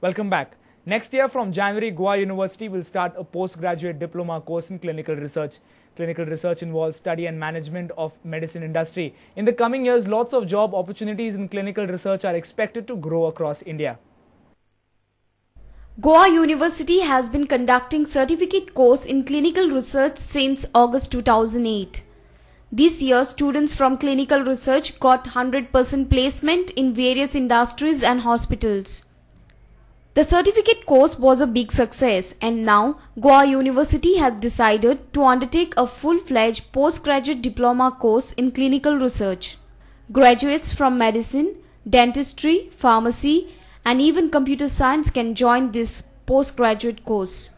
Welcome back. Next year from January, Goa University will start a postgraduate diploma course in clinical research. Clinical research involves study and management of medicine industry. In the coming years, lots of job opportunities in clinical research are expected to grow across India. Goa University has been conducting certificate course in clinical research since August 2008. This year, students from clinical research got 100% placement in various industries and hospitals. The certificate course was a big success, and now Goa University has decided to undertake a full-fledged postgraduate diploma course in clinical research. Graduates from medicine, dentistry, pharmacy, and even computer science can join this postgraduate course.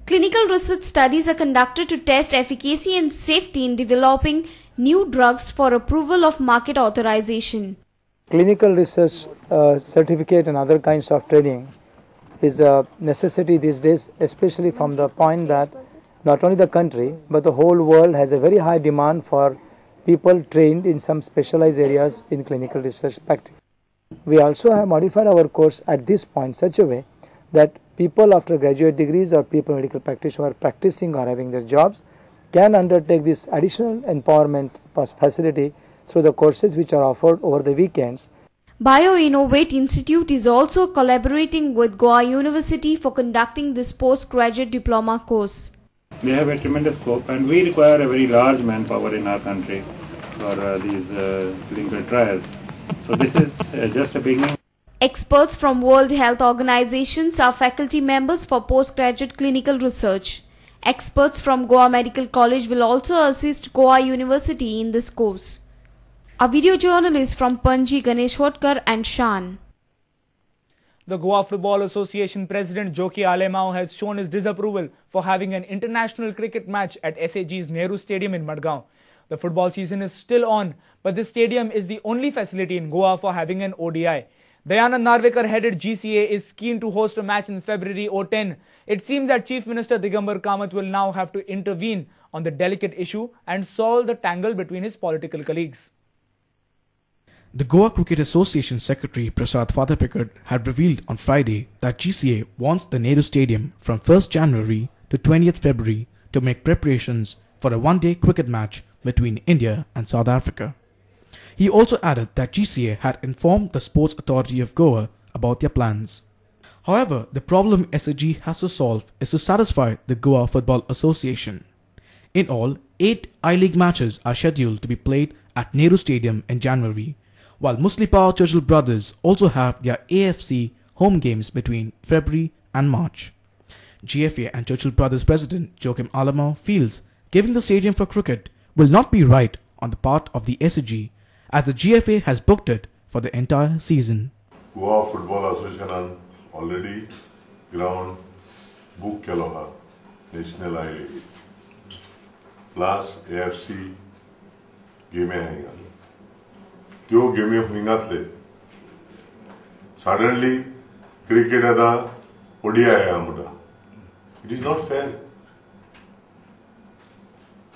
Clinical research studies are conducted to test efficacy and safety in developing new drugs for approval of market authorization. Clinical research certificate and other kinds of training is a necessity these days, especially from the point that not only the country but the whole world has a very high demand for people trained in some specialized areas in clinical research practice. We also have modified our course at this point such a way that people after graduate degrees or people medical practitioners who are practicing or having their jobs can undertake this additional empowerment facility through the courses which are offered over the weekends. BioInnovate Institute is also collaborating with Goa University for conducting this postgraduate diploma course. They have a tremendous scope, and we require a very large manpower in our country for these clinical trials. So this is just a beginning. Experts from World Health Organizations are faculty members for postgraduate clinical research. Experts from Goa Medical College will also assist Goa University in this course. A video journalist from Panji, Ganesh Hotkar and Shan. The Goa Football Association President Joki Alemao has shown his disapproval for having an international cricket match at SAG's Nehru Stadium in Madgaon. The football season is still on, but this stadium is the only facility in Goa for having an ODI. Dayanand Narvekar-headed GCA is keen to host a match in February 2010. It seems that Chief Minister Digambar Kamath will now have to intervene on the delicate issue and solve the tangle between his political colleagues. The Goa Cricket Association Secretary Prasad Fatapikad had revealed on Friday that GCA wants the Nehru Stadium from 1st January to 20th February to make preparations for a one-day cricket match between India and South Africa. He also added that GCA had informed the Sports Authority of Goa about their plans. However, the problem SAG has to solve is to satisfy the Goa Football Association. In all, 8 I-League matches are scheduled to be played at Nehru Stadium in January, while Muslipal Churchill brothers also have their AFC home games between February and March. GFA and Churchill brothers president Joachim Alemao feels giving the stadium for cricket will not be right on the part of the SAG, as the GFA has booked it for the entire season. Goa Football Association already ground book keloha National I-League plus AFC game ahenga. त्यो गेमी हिंगातले suddenly cricket आता ODI आया मुटा. It is not fair.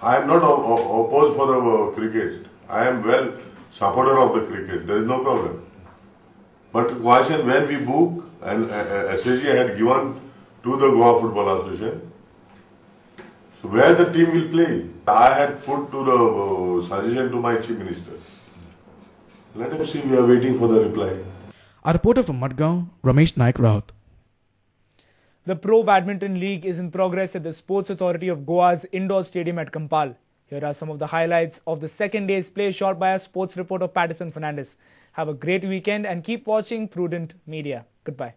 I am not opposed for the cricket. I am well supporter of the cricket. There is no problem. But question when we book and SAG had given to the Goa Football Association, so where the team will play, I had put to the suggestion to my Chief Minister. Let him see, we are waiting for the reply. A reporter from Madgaon, Ramesh Naik Raut. The Pro Badminton League is in progress at the Sports Authority of Goa's indoor stadium at Kampal. Here are some of the highlights of the second day's play shot by our sports reporter Patterson Fernandez. Have a great weekend and keep watching Prudent Media. Goodbye.